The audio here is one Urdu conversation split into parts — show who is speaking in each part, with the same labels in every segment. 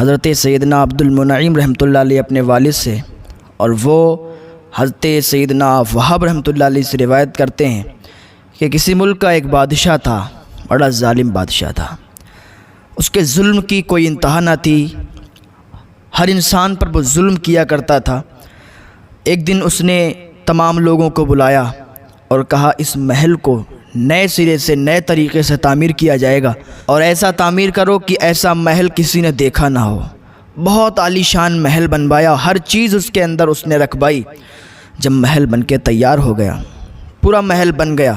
Speaker 1: حضرت سیدنا عبدالمنعم رحمۃ اللہ علیہ اپنے والد سے اور وہ حضرت سیدنا وہاب رحمۃ اللہ علیہ سے روایت کرتے ہیں کہ کسی ملک کا ایک بادشاہ تھا، بڑا ظالم بادشاہ تھا، اس کے ظلم کی کوئی انتہا نہ تھی، ہر انسان پر وہ ظلم کیا کرتا تھا۔ ایک دن اس نے تمام لوگوں کو بلایا اور کہا اس محل کو نئے سرے سے نئے طریقے سے تعمیر کیا جائے گا، اور ایسا تعمیر کرو کہ ایسا محل کسی نے دیکھا نہ ہو۔ بہت عالی شان محل بنوایا، ہر چیز اس کے اندر اس نے رکھوائی۔ جب محل بن کے تیار ہو گیا، پورا محل بن گیا،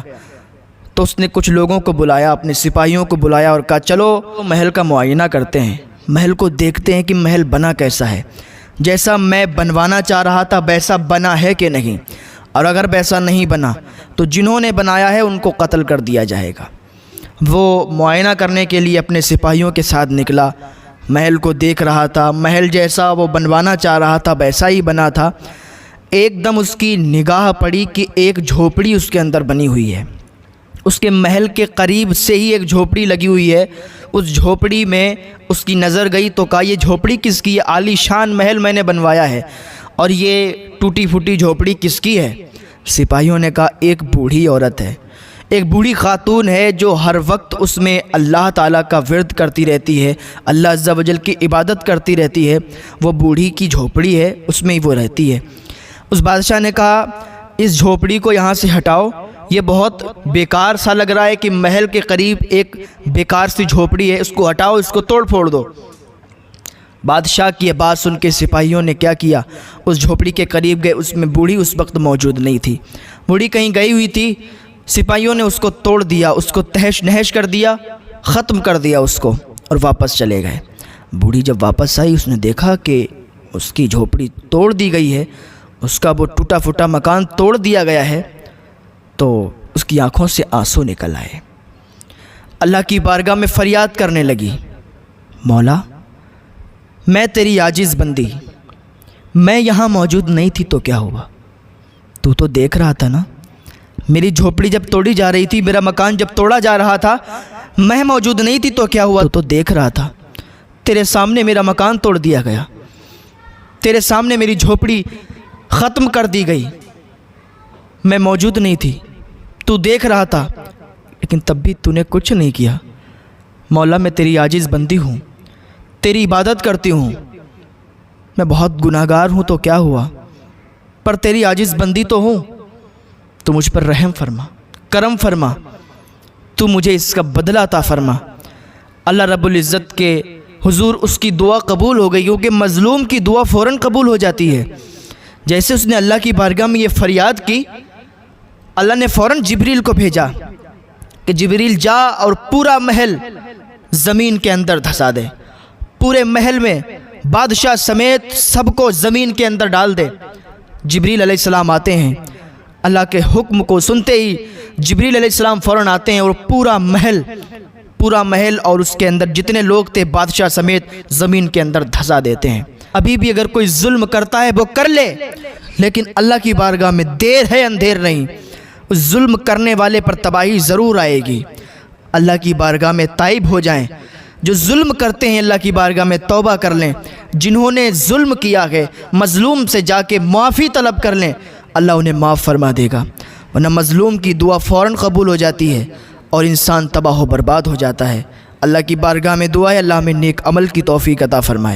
Speaker 1: تو اس نے کچھ لوگوں کو بلایا، اپنے سپاہیوں کو بلایا اور کہا چلو محل کا معائنہ کرتے ہیں، محل کو دیکھتے ہیں کہ محل بنا کیسا ہے، جیسا میں بنوانا چاہ رہا تھا ویسا بنا ہے کہ نہیں، اور اگر ویسا نہیں بنا تو جنہوں نے بنایا ہے ان کو قتل کر دیا جائے گا۔ وہ معائنہ کرنے کے لیے اپنے سپاہیوں کے ساتھ نکلا، محل کو دیکھ رہا تھا، محل جیسا وہ بنوانا چاہ رہا تھا ویسا ہی بنا تھا۔ ایک دم اس کی نگاہ پڑی کہ ایک جھوپڑی اس کے اندر بنی ہوئی ہے، اس کے محل کے قریب سے ہی ایک جھوپڑی لگی ہوئی ہے۔ اس جھوپڑی میں اس کی نظر گئی تو کہا یہ جھوپڑی کس کی ہے؟ عالی شان محل میں نے بنوایا ہے، اور یہ ٹوٹی پھوٹی جھوپڑی کس کی ہے؟ سپاہیوں نے کہا ایک بوڑھی عورت ہے، ایک بوڑھی خاتون ہے جو ہر وقت اس میں اللہ تعالیٰ کا ورد کرتی رہتی ہے، اللہ عز و جل کی عبادت کرتی رہتی ہے، وہ بوڑھی کی جھوپڑی ہے، اس میں ہی وہ رہتی ہے۔ اس بادشاہ نے کہا اس جھوپڑی کو یہاں سے ہٹاؤ، یہ بہت بیکار سا لگ رہا ہے کہ محل کے قریب ایک بیکار سی جھوپڑی ہے، اس کو ہٹاؤ، اس کو توڑ پھوڑ دو۔ بادشاہ کی یہ بات سن کے سپاہیوں نے کیا کیا، اس جھوپڑی کے قریب گئے، اس میں بوڑھی اس وقت موجود نہیں تھی، بوڑھی کہیں گئی ہوئی تھی۔ سپاہیوں نے اس کو توڑ دیا، اس کو تہش نہش کر دیا، ختم کر دیا اس کو، اور واپس چلے گئے۔ بوڑھی جب واپس آئی اس نے دیکھا کہ اس کی جھوپڑی توڑ دی گئی ہے، اس کا وہ ٹوٹا پھوٹا مکان توڑ دیا گیا ہے، تو اس کی آنکھوں سے آنسو نکل آئے، اللہ کی بارگاہ میں فریاد کرنے لگی، مولا میں تیری عاجز بندی، میں یہاں موجود نہیں تھی تو کیا ہوا؟ تو دیکھ رہا تھا نا، میری جھوپڑی جب توڑی جا رہی تھی، میرا مکان جب توڑا جا رہا تھا، میں موجود نہیں تھی تو کیا ہوا؟ تو دیکھ رہا تھا، تیرے سامنے میرا مکان توڑ دیا گیا، تیرے سامنے میری جھوپڑی ختم کر دی گئی، میں موجود نہیں تھی، تو دیکھ رہا تھا، لیکن تب بھی تو نے کچھ نہیں کیا۔ مولا میں تیری عاجز بندی ہوں، تیری عبادت کرتی ہوں، میں بہت گناہگار ہوں تو کیا ہوا، پر تیری عاجز بندی تو ہوں، تو مجھ پر رحم فرما، کرم فرما، تو مجھے اس کا بدلہ عطا فرما۔ اللہ رب العزت کے حضور اس کی دعا قبول ہو گئی، کیونکہ مظلوم کی دعا فوراً قبول ہو جاتی ہے۔ جیسے اس نے اللہ کی بارگاہ میں یہ فریاد کی، اللہ نے فوراً جبریل کو بھیجا کہ جبریل جا اور پورا محل زمین کے اندر دھسا دے، پورے محل میں بادشاہ سمیت سب کو زمین کے اندر ڈال دے۔ جبریل علیہ السلام آتے ہیں، اللہ کے حکم کو سنتے ہی جبریل علیہ السلام فوراً آتے ہیں اور پورا محل اور اس کے اندر جتنے لوگ تھے بادشاہ سمیت زمین کے اندر دھسا دیتے ہیں۔ ابھی بھی اگر کوئی ظلم کرتا ہے وہ کر لے، لیکن اللہ کی بارگاہ میں دیر ہے اندھیر نہیں، اس ظلم کرنے والے پر تباہی ضرور آئے گی۔ اللہ کی بارگاہ میں تائب ہو جائیں، جو ظلم کرتے ہیں اللہ کی بارگاہ میں توبہ کر لیں، جنہوں نے ظلم کیا ہے مظلوم سے جا کے معافی طلب کر لیں، اللہ انہیں معاف فرما دے گا، ورنہ مظلوم کی دعا فوراً قبول ہو جاتی ہے اور انسان تباہ و برباد ہو جاتا ہے۔ اللہ کی بارگاہ میں دعا ہے اللہ ہمیں نیک عمل کی توفیق عطا فرمائے۔